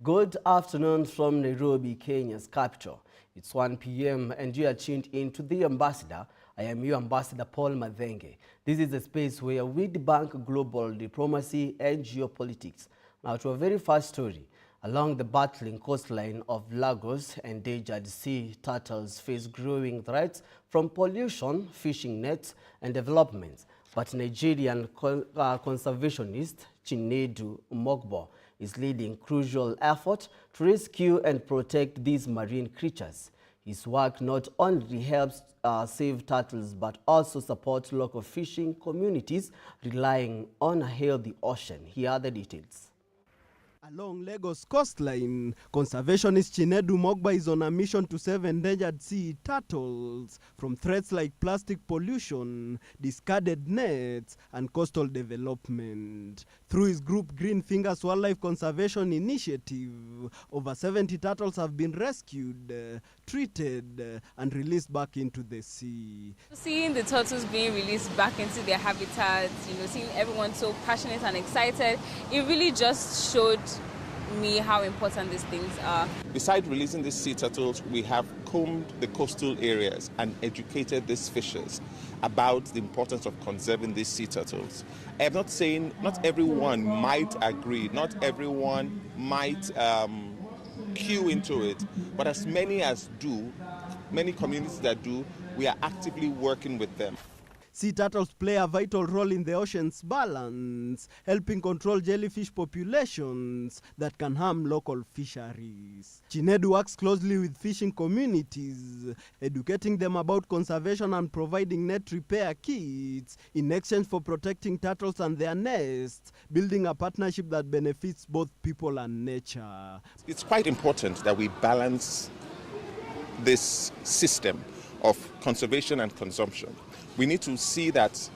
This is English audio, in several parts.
Good afternoon from Nairobi, Kenya's capital. It's 1 p.m. and you are tuned in to The Ambassador. I am your ambassador, Paul Madhenge. This is a space where we debunk global diplomacy and geopolitics. Now to our very first story. Along the battling coastline of Lagos, endangered sea turtles face growing threats from pollution, fishing nets, and developments. But Nigerian conservationist Chinedu Umogbo is leading crucial effort to rescue and protect these marine creatures. His work not only helps save turtles but also supports local fishing communities relying on a healthy ocean. Here are the details. Along Lagos coastline, conservationist Chinedu Umogbo is on a mission to save endangered sea turtles from threats like plastic pollution, discarded nets, and coastal development. Through his group Green Fingers Wildlife Conservation Initiative, over 70 turtles have been rescued, treated, and released back into the sea. Seeing the turtles being released back into their habitats, seeing everyone so passionate and excited, it really just showed me how important these things are. Besides releasing these sea turtles, we have combed the coastal areas and educated these fishers about the importance of conserving these sea turtles. I'm not saying not everyone might agree, not everyone might cue into it, but as many as do, many communities that do, we are actively working with them. Sea turtles play a vital role in the ocean's balance, helping control jellyfish populations that can harm local fisheries. Chinedu works closely with fishing communities, educating them about conservation and providing net repair kits in exchange for protecting turtles and their nests, building a partnership that benefits both people and nature. It's quite important that we balance this system of conservation and consumption. We need to see that,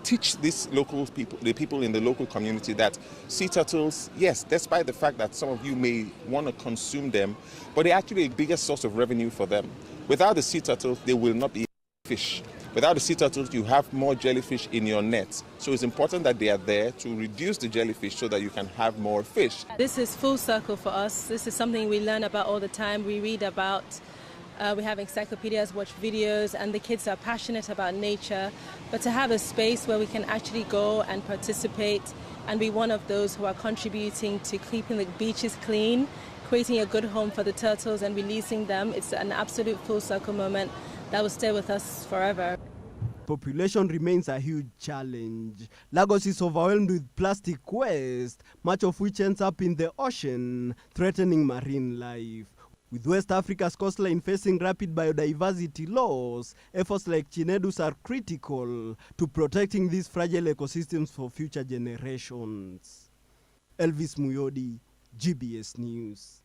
teach these local people, the people in the local community, that sea turtles, yes, despite the fact that some of you may want to consume them, but they're actually a bigger source of revenue for them. Without the sea turtles, there will not be fish. Without the sea turtles, you have more jellyfish in your nets. So it's important that they are there to reduce the jellyfish so that you can have more fish. This is full circle for us. This is something we learn about all the time. We read about. We have encyclopedias, watch videos, and the kids are passionate about nature. But to have a space where we can actually go and participate and be one of those who are contributing to keeping the beaches clean, creating a good home for the turtles and releasing them, it's an absolute full circle moment that will stay with us forever. Population remains a huge challenge. Lagos is overwhelmed with plastic waste, much of which ends up in the ocean, threatening marine life. With West Africa's coastline facing rapid biodiversity loss, efforts like Chinedu's are critical to protecting these fragile ecosystems for future generations. Elvis Muyodi, GBS News.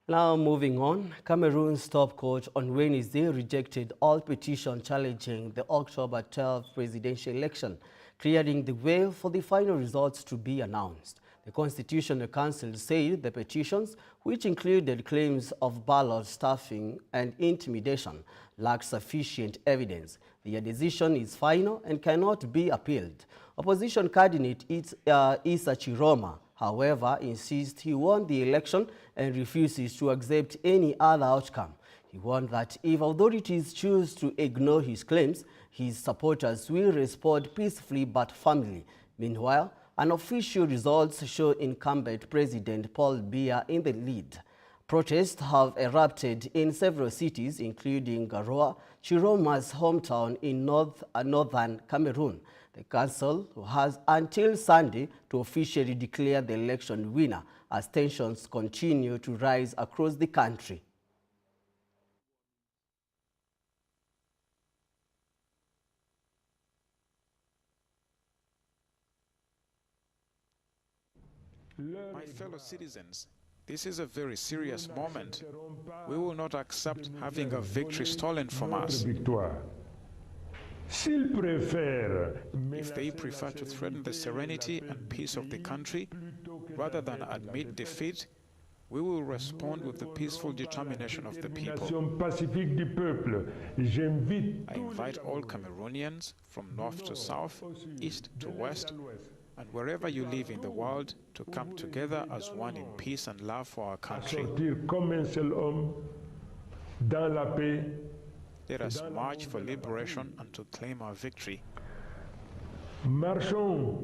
Now moving on, Cameroon's top court on Wednesday rejected all petitions challenging the October 12 presidential election, clearing the way for the final results to be announced. The Constitutional Council said the petitions, which included claims of ballot stuffing and intimidation, lacked sufficient evidence. Their decision is final and cannot be appealed. Opposition candidate Issa Chiroma, however, insists he won the election and refuses to accept any other outcome. He warned that if authorities choose to ignore his claims, his supporters will respond peacefully but firmly. Meanwhile, unofficial results show incumbent President Paul Biya in the lead. Protests have erupted in several cities, including Garoua, Chiroma's hometown in northern Cameroon. The council has until Sunday to officially declare the election winner as tensions continue to rise across the country. My fellow citizens, this is a very serious moment. We will not accept having a victory stolen from us. If they prefer to threaten the serenity and peace of the country, rather than admit defeat, we will respond with the peaceful determination of the people. I invite all Cameroonians from north to south, east to west, and wherever you live in the world, to come together as one in peace and love for our country. Sortir comme un seul homme dans la paix. Let us march for liberation and to claim our victory. Marchons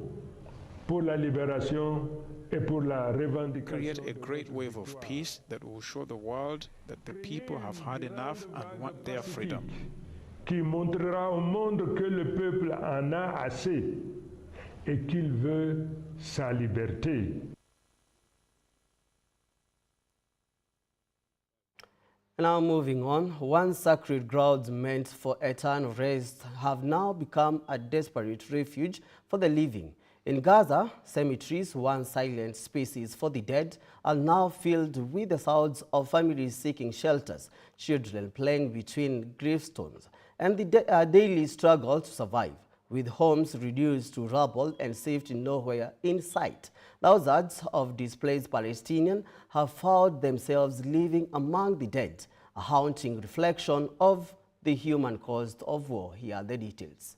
pour la libération et pour la revendication. Create a great wave of peace that will show the world that the people have had enough and want their freedom. Qui montrera au monde que le peuple en a assez et qu'il veut sa liberté. Now moving on, once sacred grounds meant for eternal rest have now become a desperate refuge for the living. In Gaza, cemeteries, once silent spaces for the dead, are now filled with the sounds of families seeking shelters, children playing between gravestones, and the daily struggle to survive, with homes reduced to rubble and safety nowhere in sight. Thousands of displaced Palestinians have found themselves living among the dead, a haunting reflection of the human cost of war. Here are the details.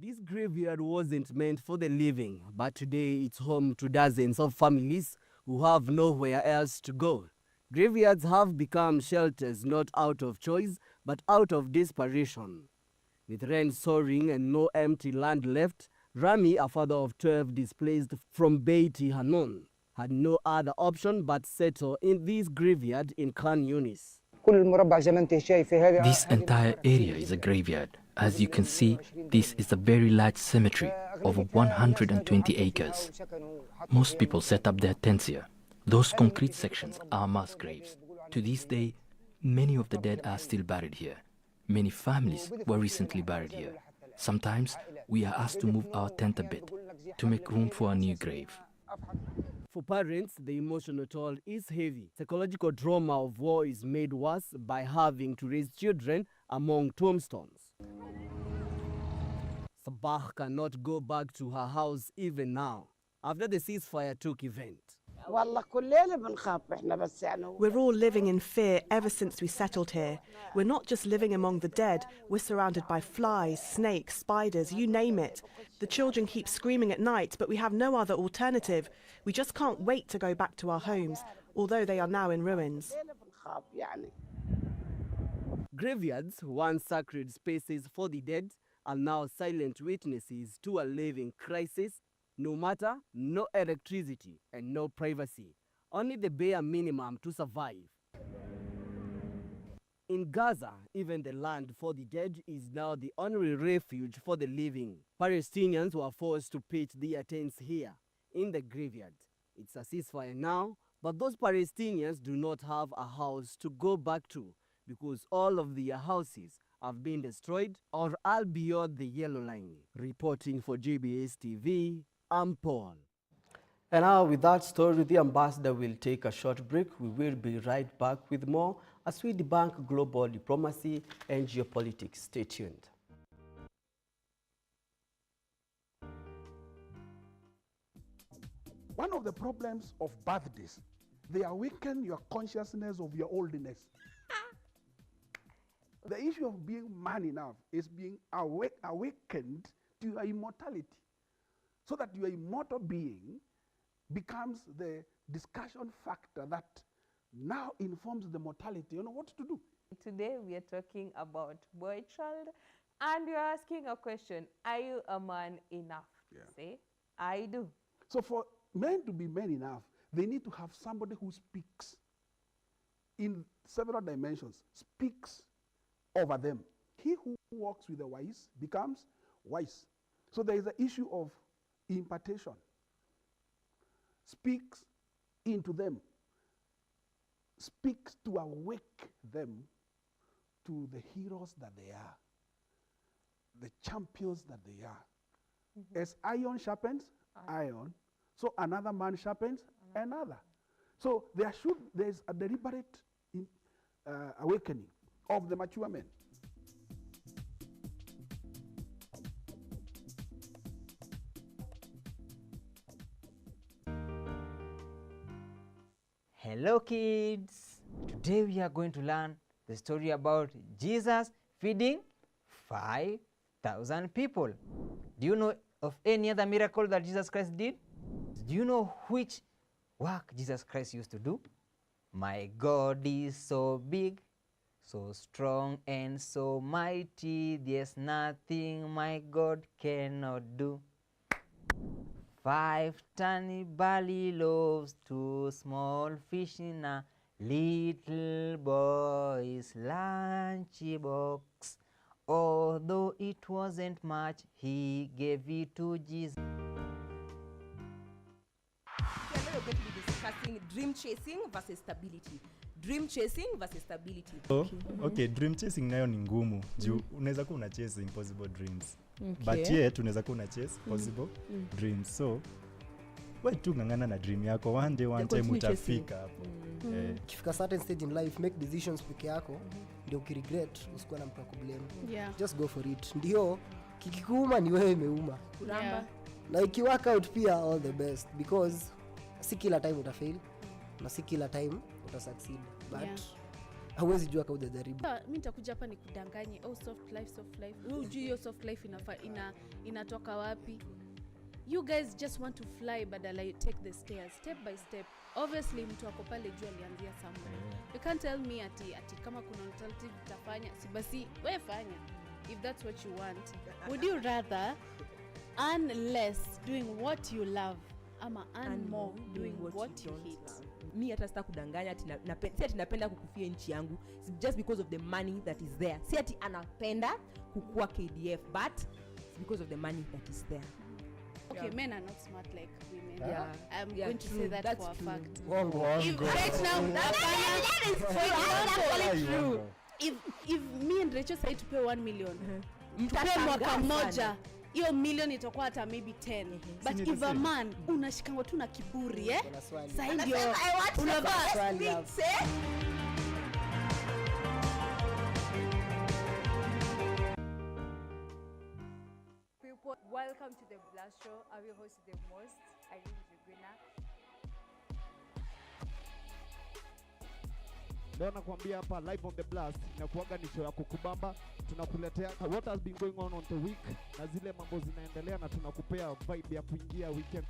This graveyard wasn't meant for the living, but today it's home to dozens of families who have nowhere else to go. Graveyards have become shelters not out of choice, but out of desperation. With rent soaring and no empty land left, Rami, a father of 12 displaced from Beiti Hanun, had no other option but settle in this graveyard in Khan Yunis. This entire area is a graveyard. As you can see, this is a very large cemetery, over 120 acres. Most people set up their tents here. Those concrete sections are mass graves. To this day, many of the dead are still buried here. Many families were recently buried here. Sometimes we are asked to move our tent a bit to make room for a new grave. For parents, the emotional toll is heavy. Psychological trauma of war is made worse by having to raise children among tombstones. Sabah cannot go back to her house even now, after the ceasefire took effect. We're all living in fear ever since we settled here. We're not just living among the dead, we're surrounded by flies, snakes, spiders, you name it. The children keep screaming at night, but we have no other alternative. We just can't wait to go back to our homes, although they are now in ruins. Graveyards, once sacred spaces for the dead, are now silent witnesses to a living crisis. No matter, no electricity and no privacy, only the bare minimum to survive. In Gaza, even the land for the dead is now the only refuge for the living. Palestinians were forced to pitch their tents here, in the graveyard. It's a ceasefire now, but those Palestinians do not have a house to go back to because all of their houses have been destroyed or are beyond the yellow line. Reporting for GBS TV, I'm Paul. And now with that story, the ambassador will take a short break. We will be right back with more as we debunk global diplomacy and geopolitics. Stay tuned. One of the problems of birthdays, they awaken your consciousness of your oldness. The issue of being man enough is being awakened to your immortality, so that your immortal being becomes the discussion factor that now informs the mortality. You know what to do. Today we are talking about boy child, and you're asking a question: are you a man enough? Yeah. Say, I do. So for men to be men enough, they need to have somebody who speaks in several dimensions, speaks over them. He who walks with the wise becomes wise. So there is the issue of impartation. Speaks into them. Speaks to awake them to the heroes that they are, the champions that they are. Mm-hmm. As iron sharpens iron, so another man sharpens another. So there is a deliberate awakening of the mature men. Hello kids! Today we are going to learn the story about Jesus feeding 5,000 people. Do you know of any other miracle that Jesus Christ did? Do you know which work Jesus Christ used to do? My God is so big, so strong and so mighty, there's nothing my God cannot do. 5 tiny barley loaves, 2 small fish in a little boy's lunchbox. Although it wasn't much, he gave it to Jesus. Today we're going to be discussing dream chasing versus stability. Dream chasing versus stability. Okay, dream chasing nayo ni ngumu. Juu unaweza kuwa una chase impossible dreams. Okay. But yet unaweza kuwa una chase possible dreams. So wewe tu ngangana na dream yako, one time utafika hapo. Ukifika certain stage in life, make decisions peke yako, ndio ukiregret usikuwa na mtu akublame. Just go for it. Ndio kikikuuma ni wewe imeuma. Kuramba. Na iki work out pia all the best, because si kila time utafail na si kila time utasucceed, but hauwezi jua kama hujajaribu. Mimi nitakuja hapa nikudanganye, soft life. Wewe hujui hiyo soft life inatoka wapi? You guys just want to fly badala you take the stairs step by step. Obviously mtu ako pale juu alianzia somewhere. You can't tell me ati kama kuna alternative utafanya, si basi wewe fanya if that's what you want. Would you rather earn less doing what you love ama earn more doing what you hate? Mi hata sita kudanganya ati napenda kukufia nchi yangu just because of the money that is there. Si ati anapenda kukua KDF, but it's because of the money that is there. Okay, men are not smart like women. Yeah. I'm going to say that That's for a fact. Wongo. Right now, that is true. If me and Rachel say to pay 1 million, tupe mwaka moja, hiyo million itakuwa hata maybe 10. But if a man unashikangwa tu na kiburi, sasa ndio unavaa. Welcome to the Blast Show. I will host the most. Irene Juguna. Leo nakwambia hapa live on the Blast inakuaga ni show ya kukubamba. Tunakuletea what has been going on the week na zile mambo zinaendelea, na tunakupea vibe ya kuingia weekend.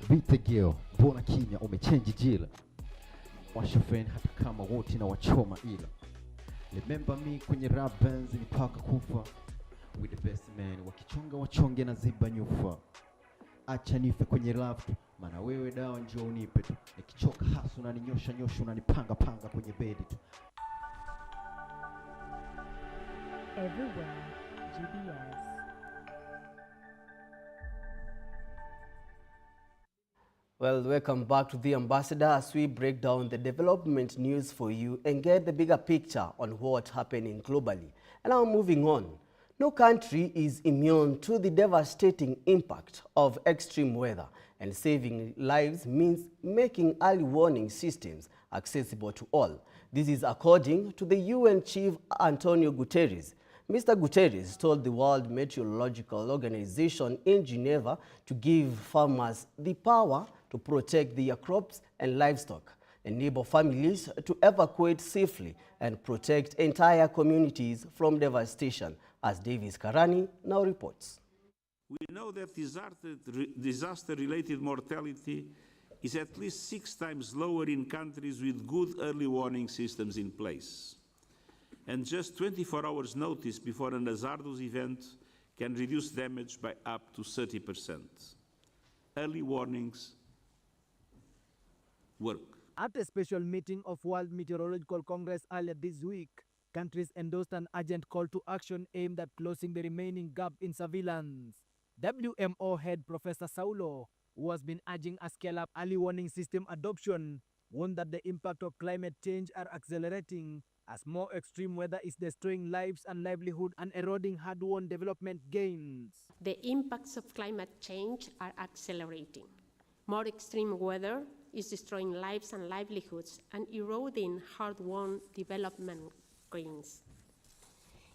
Vitegeo, mbona kimya, umechange jila. Washofeni hata kama wote na wachoma ila. Remember me kwenye rap bands ni paka kufa. With the best man, wakichonga wachonge na ziba nyufa. Acha nife kwenye rap, maana wewe dawa njoo unipe tu. Nikichoka hasu unaninyosha unanipanga kwenye bedi tu. Everywhere, GBS. Well, welcome back to The Ambassador as we break down the development news for you and get the bigger picture on what's happening globally. And now moving on. No country is immune to the devastating impact of extreme weather, and saving lives means making early warning systems accessible to all. This is according to the UN Chief Antonio Guterres. Mr. Guterres told the World Meteorological Organization in Geneva to give farmers the power to protect their crops and livestock, enable families to evacuate safely, and protect entire communities from devastation, as Davis Karani now reports. We know that disaster-related mortality is at least 6 times lower in countries with good early warning systems in place. And just 24 hours notice before an hazardous event can reduce damage by up to 30%. Early warnings work. At a special meeting of World Meteorological Congress earlier this week, countries endorsed an urgent call to action aimed at closing the remaining gap in surveillance. WMO head Professor Saulo, who has been urging a scale-up early warning system adoption, warned that the impact of climate change are accelerating as more extreme weather is destroying lives and livelihood and eroding hard-won development gains. The impacts of climate change are accelerating. More extreme weather is destroying lives and livelihoods and eroding hard-won development gains.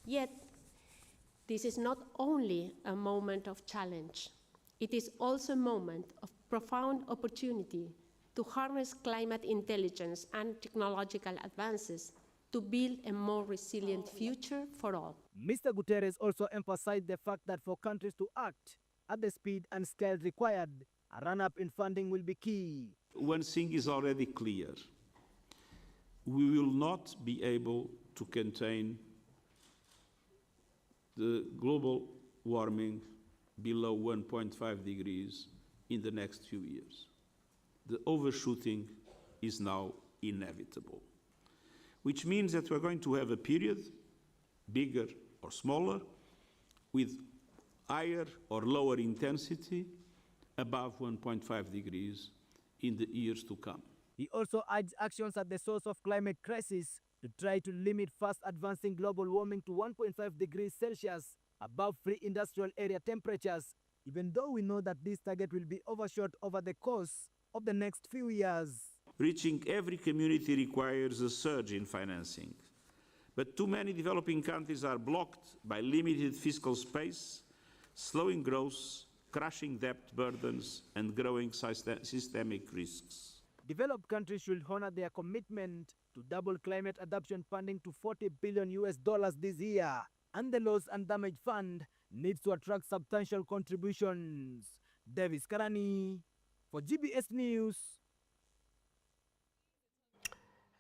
Yet, this is not only a moment of challenge, it is also a moment of profound opportunity to harness climate intelligence and technological advances to build a more resilient future for all. Mr. Guterres also emphasized the fact that for countries to act at the speed and scale required, a run-up in funding will be key. One thing is already clear. We will not be able to contain the global warming below 1.5 degrees in the next few years. The overshooting is now inevitable, which means that we're going to have a period, bigger or smaller, with higher or lower intensity above 1.5 degrees in the years to come. He also urged actions at the source of climate crisis to try to limit fast advancing global warming to 1.5 degrees Celsius above pre-industrial area temperatures, even though we know that this target will be overshot over the course of the next few years. Reaching every community requires a surge in financing, but too many developing countries are blocked by limited fiscal space, slowing growth, crushing debt burdens, and growing systemic risks. Developed countries should honor their commitment to double climate adaptation funding to $40 billion this year, and the Loss and Damage Fund needs to attract substantial contributions. Davis Karani for GBS News.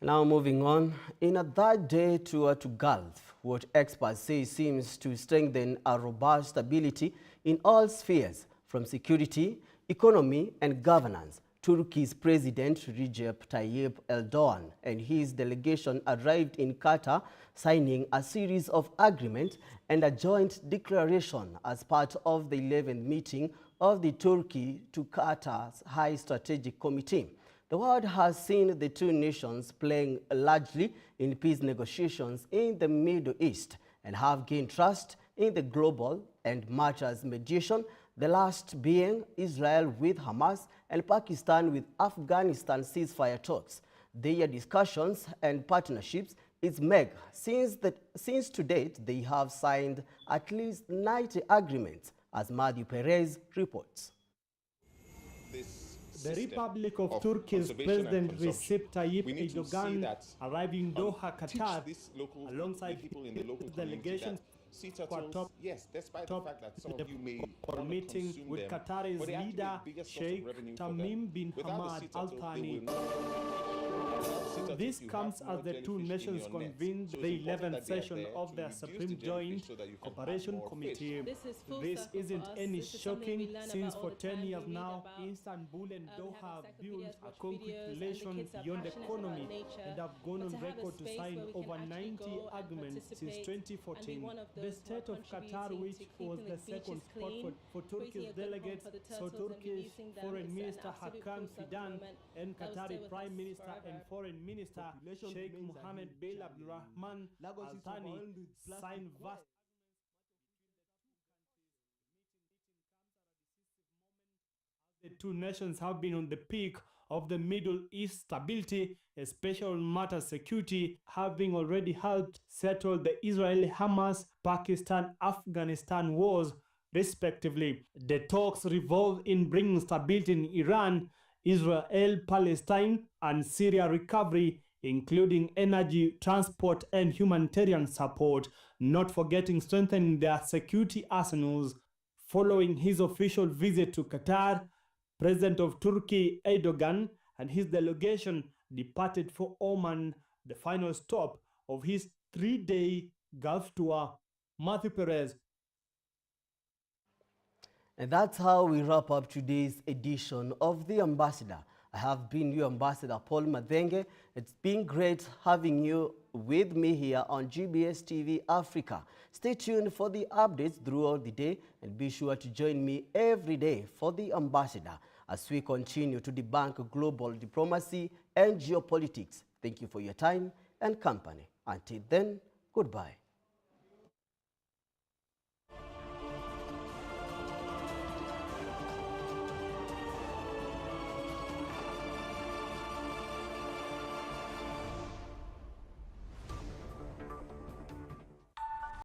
Now moving on, in a third-day tour to Gulf, what experts say seems to strengthen a robust stability in all spheres, from security, economy and governance. Turkey's President Recep Tayyip Erdogan and his delegation arrived in Qatar, signing a series of agreements and a joint declaration as part of the 11th meeting of the Turkey to Qatar's High Strategic Committee. The world has seen the two nations playing largely in peace negotiations in the Middle East and have gained trust in the global and matters mediation, the last being Israel with Hamas and Pakistan with Afghanistan ceasefire talks. Their discussions and partnerships is mega. Since to date, they have signed at least 90 agreements, as Matthew Perez reports. The Republic of Turkey's President Recep Tayyip Erdogan arrived in Doha, Qatar, alongside his delegation yes, despite the fact that some of you may for meeting with Qatar's leader Sheikh Tamim bin Hamad Al Thani. This comes as the two nations convened the 11th session of their Supreme Joint Cooperation Committee. This isn't any shocking, since for 10 years now, Istanbul and Doha have built a concrete relation beyond economy and have gone on record to sign over 90 agreements since 2014. The state of Qatar, which was the second spot for Turkey's delegates, saw Turkish Foreign Minister Hakan Fidan and Qatari Prime Minister and Foreign Minister Sheikh Mohammed bin Abdulrahman Al Thani sign vast the two nations have been on the peak of the Middle East stability, especially on matters security, having already helped settle the Israeli-Hamas, Pakistan-Afghanistan wars, respectively. The talks revolve in bringing stability in Iran, Israel, Palestine, and Syria recovery, including energy, transport, and humanitarian support, not forgetting strengthening their security arsenals. Following his official visit to Qatar, President of Turkey Erdogan and his delegation departed for Oman, the final stop of his 3-day Gulf tour. Matthew Perez. And that's how we wrap up today's edition of The Ambassador. I have been your ambassador, Paul Madenge. It's been great having you with me here on GBS TV Africa. Stay tuned for the updates throughout the day and be sure to join me every day for The Ambassador as we continue to debunk global diplomacy and geopolitics. Thank you for your time and company. Until then, goodbye.